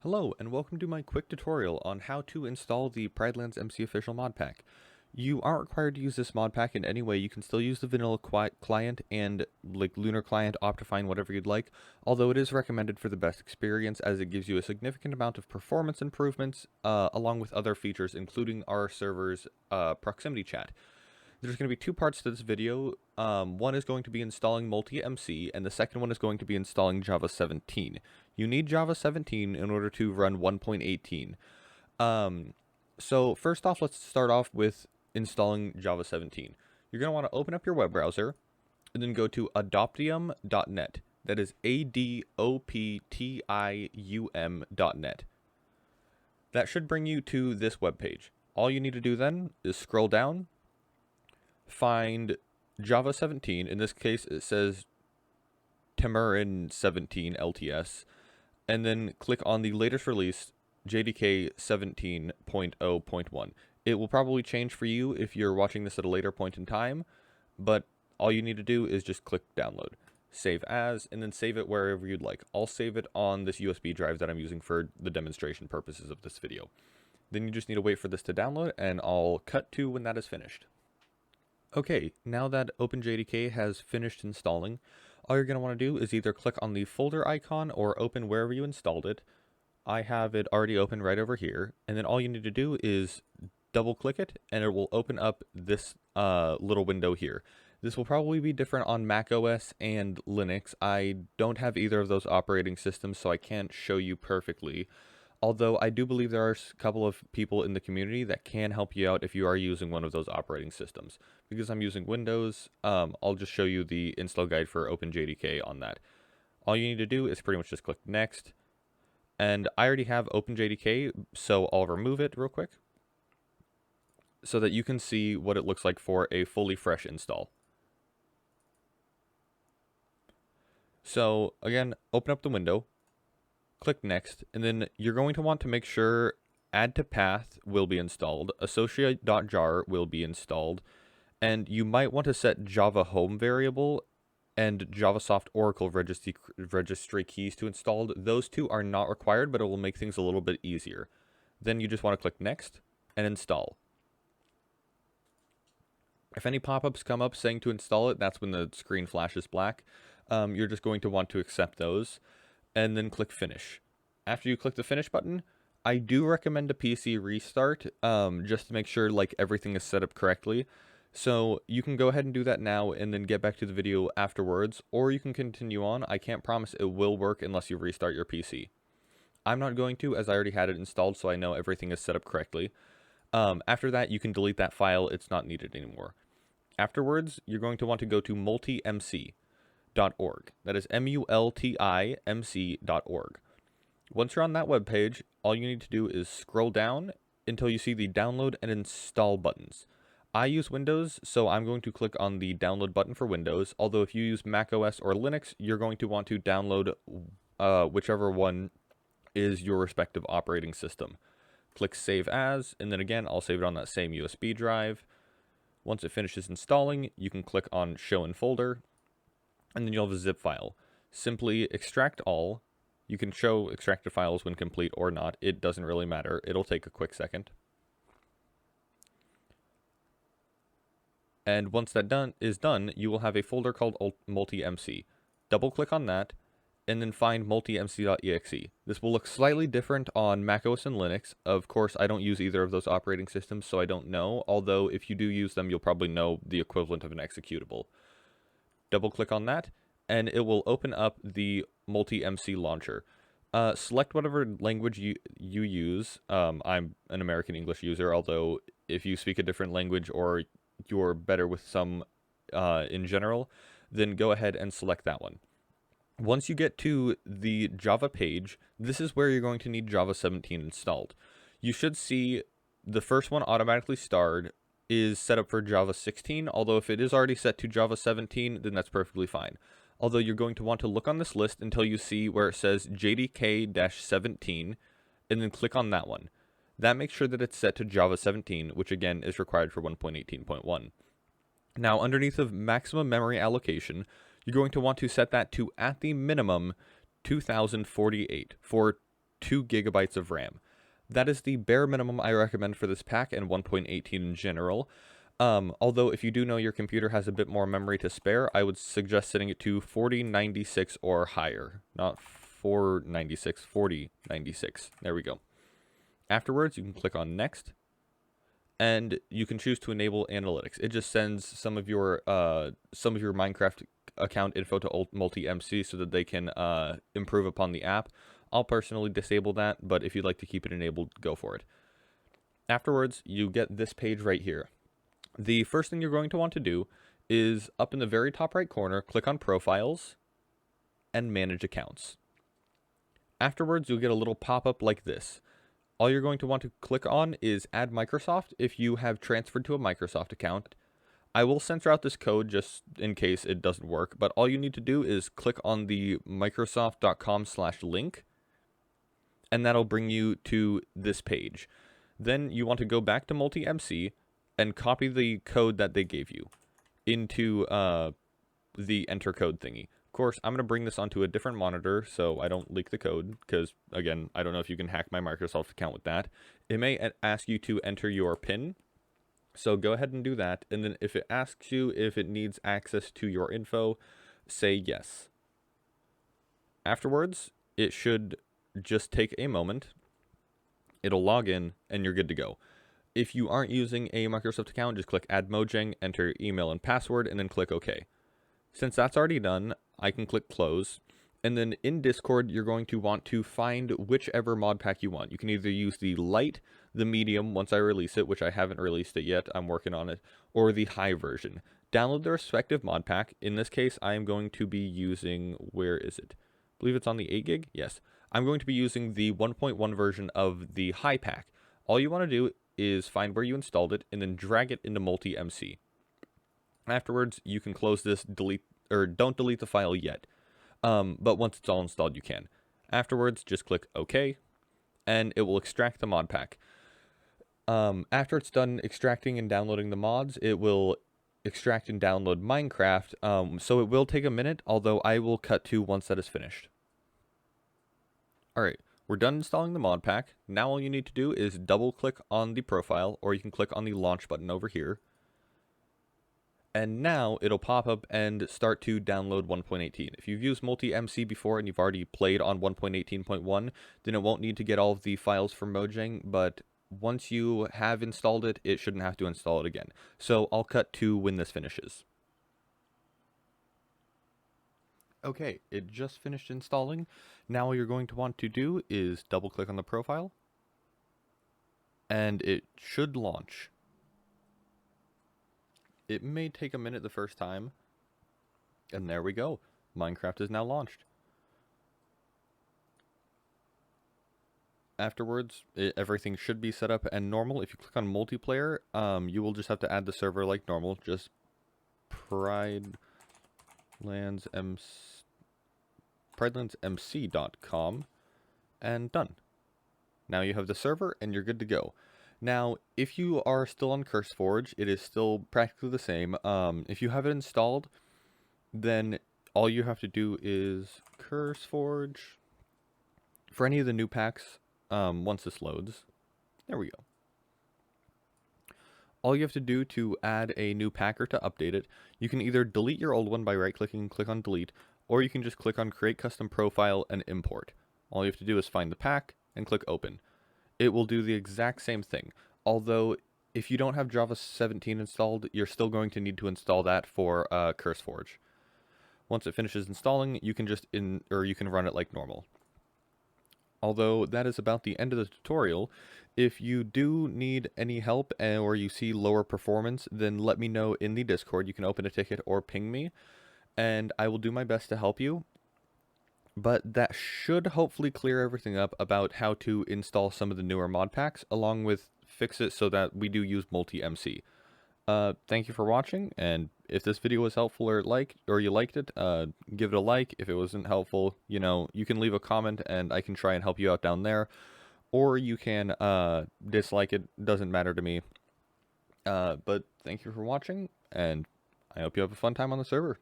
Hello, and welcome to my quick tutorial on how to install the Pridelands MC Official mod pack. You aren't required to use this mod pack in any way. You can still use the vanilla client and like Lunar client, Optifine, whatever you'd like, although it is recommended for the best experience as it gives you a significant amount of performance improvements along with other features including our server's proximity chat. There's going to be two parts to this video. One is going to be installing multi-MC, and the second one is going to be installing Java 17. You need Java 17 in order to run 1.18. So first off, let's start off with installing Java 17. You're going to want to open up your web browser, and then go to adoptium.net. That is adoptium.net. That should bring you to this web page. All you need to do then is scroll down, find Java 17. In this case, it says Temurin 17 LTS, and then click on the latest release, JDK 17.0.1. It will probably change for you if you're watching this at a later point in time, but all you need to do is just click download, save as, and then save it wherever you'd like. I'll save it on this USB drive that I'm using for the demonstration purposes of this video. Then you just need to wait for this to download, and I'll cut to when that is finished. Okay, now that OpenJDK has finished installing, all you're going to want to do is either click on the folder icon or open wherever you installed it. I have it already open right over here, and then all you need to do is double click it, and it will open up this little window here. This will probably be different on Mac OS and Linux. I don't have either of those operating systems, so I can't show you perfectly. Although I do believe there are a couple of people in the community that can help you out if you are using one of those operating systems. Because I'm using Windows, I'll just show you the install guide for OpenJDK on that. All you need to do is pretty much just click Next. And I already have OpenJDK, so I'll remove it real quick so that you can see what it looks like for a fully fresh install. So again, open up the window, click Next, and then you're going to want to make sure Add to Path will be installed, Associate.jar will be installed, and you might want to set Java Home variable and JavaSoft Oracle registry keys to installed. Those two are not required, but it will make things a little bit easier. Then you just want to click Next and install. If any pop-ups come up saying to install it, that's when the screen flashes black. You're just going to want to accept those, and then click Finish. After you click the Finish button, I do recommend a PC restart, just to make sure like everything is set up correctly. So you can go ahead and do that now and then get back to the video afterwards, or you can continue on. I can't promise it will work unless you restart your PC. I'm not going to, as I already had it installed, so I know everything is set up correctly. After that, you can delete that file. It's not needed anymore. Afterwards, you're going to want to go to multimc.org. That is multimc.org. Once you're on that web page, all you need to do is scroll down until you see the download and install buttons. I use Windows, so I'm going to click on the download button for Windows, although if you use Mac OS or Linux, you're going to want to download whichever one is your respective operating system. Click Save As, and then again, I'll save it on that same USB drive. Once it finishes installing, you can click on Show in Folder, and then you'll have a zip file. Simply extract all. You can show extracted files when complete or not. It doesn't really matter. It'll take a quick second. And once that is done, you will have a folder called multi-MC. Double click on that, and then find multimc.exe. This will look slightly different on macOS and Linux. Of course, I don't use either of those operating systems, so I don't know. Although, if you do use them, you'll probably know the equivalent of an executable. Double click on that, and it will open up the multi-MC launcher. Select whatever language you use. I'm an American English user, although if you speak a different language or you're better with some in general, then go ahead and select that one. Once you get to the Java page, this is where you're going to need Java 17 installed. You should see the first one automatically starred is set up for Java 16, although if it is already set to Java 17, then that's perfectly fine. Although you're going to want to look on this list until you see where it says JDK-17, and then click on that one. That makes sure that it's set to Java 17, which again is required for 1.18.1. Now, underneath of maximum memory allocation, you're going to want to set that to, at the minimum, 2048 for 2 gigabytes of RAM. That is the bare minimum I recommend for this pack and 1.18 in general. Although if you do know your computer has a bit more memory to spare, I would suggest setting it to 4096 or higher. Not 496, 4096. There we go. Afterwards, you can click on Next, and you can choose to enable analytics. It just sends some of your Minecraft account info to Multi-MC so that they can improve upon the app. I'll personally disable that, but if you'd like to keep it enabled, go for it. Afterwards, you get this page right here. The first thing you're going to want to do is up in the very top right corner, click on Profiles and Manage Accounts. Afterwards, you'll get a little pop-up like this. All you're going to want to click on is Add Microsoft if you have transferred to a Microsoft account. I will censor out this code just in case it doesn't work, but all you need to do is click on the microsoft.com/link, and that'll bring you to this page. Then you want to go back to Multi-MC and copy the code that they gave you into the enter code thingy. Of course, I'm going to bring this onto a different monitor so I don't leak the code, because, again, I don't know if you can hack my Microsoft account with that. It may ask you to enter your PIN, so go ahead and do that, and then if it asks you if it needs access to your info, say yes. Afterwards, it should just take a moment. It'll log in, and you're good to go. If you aren't using a Microsoft account, just click Add Mojang, enter your email and password, and then click OK. Since that's already done, I can click Close. And then in Discord, you're going to want to find whichever mod pack you want. You can either use the light, the medium, once I release it, which I haven't released it yet, I'm working on it, or the high version. Download the respective mod pack. In this case, I am going to be using, where is it? I believe it's on the 8 gig? Yes. I'm going to be using the 1.1 version of the high pack. All you want to do is find where you installed it and then drag it into Multi-MC. Afterwards, you can close this, delete, or don't delete the file yet. But once it's all installed, you can. Afterwards, just click OK, and it will extract the mod pack. After it's done extracting and downloading the mods, it will extract and download Minecraft, so it will take a minute, although I will cut to once that is finished. Alright, we're done installing the mod pack. Now all you need to do is double click on the profile, or you can click on the launch button over here. And now it'll pop up and start to download 1.18. If you've used Multi-MC before and you've already played on 1.18.1, then it won't need to get all of the files from Mojang, but once you have installed it, it shouldn't have to install it again. So I'll cut to when this finishes. Okay, it just finished installing. Now all you're going to want to do is double click on the profile, and it should launch. It may take a minute the first time, and there we go. Minecraft is now launched. Afterwards, everything should be set up and normal. If you click on multiplayer, you will just have to add the server like normal. Just pridelandsmc.com, and done. Now you have the server and you're good to go. Now, if you are still on CurseForge, it is still practically the same. If you have it installed, then all you have to do is CurseForge for any of the new packs. Once this loads, there we go. All you have to do to add a new pack or to update it, you can either delete your old one by right-clicking and click on Delete, or you can just click on Create Custom Profile and Import. All you have to do is find the pack and click Open. It will do the exact same thing, although if you don't have Java 17 installed, you're still going to need to install that for CurseForge. Once it finishes installing, you can just you can run it like normal. Although that is about the end of the tutorial. If you do need any help or you see lower performance, then let me know in the Discord. You can open a ticket or ping me, and I will do my best to help you. But that should hopefully clear everything up about how to install some of the newer mod packs, along with fix it so that we do use Multi-MC. Thank you for watching, and if this video was helpful or you liked it, give it a like. If it wasn't helpful, you can leave a comment and I can try and help you out down there. Or you can dislike it, doesn't matter to me. But thank you for watching, and I hope you have a fun time on the server.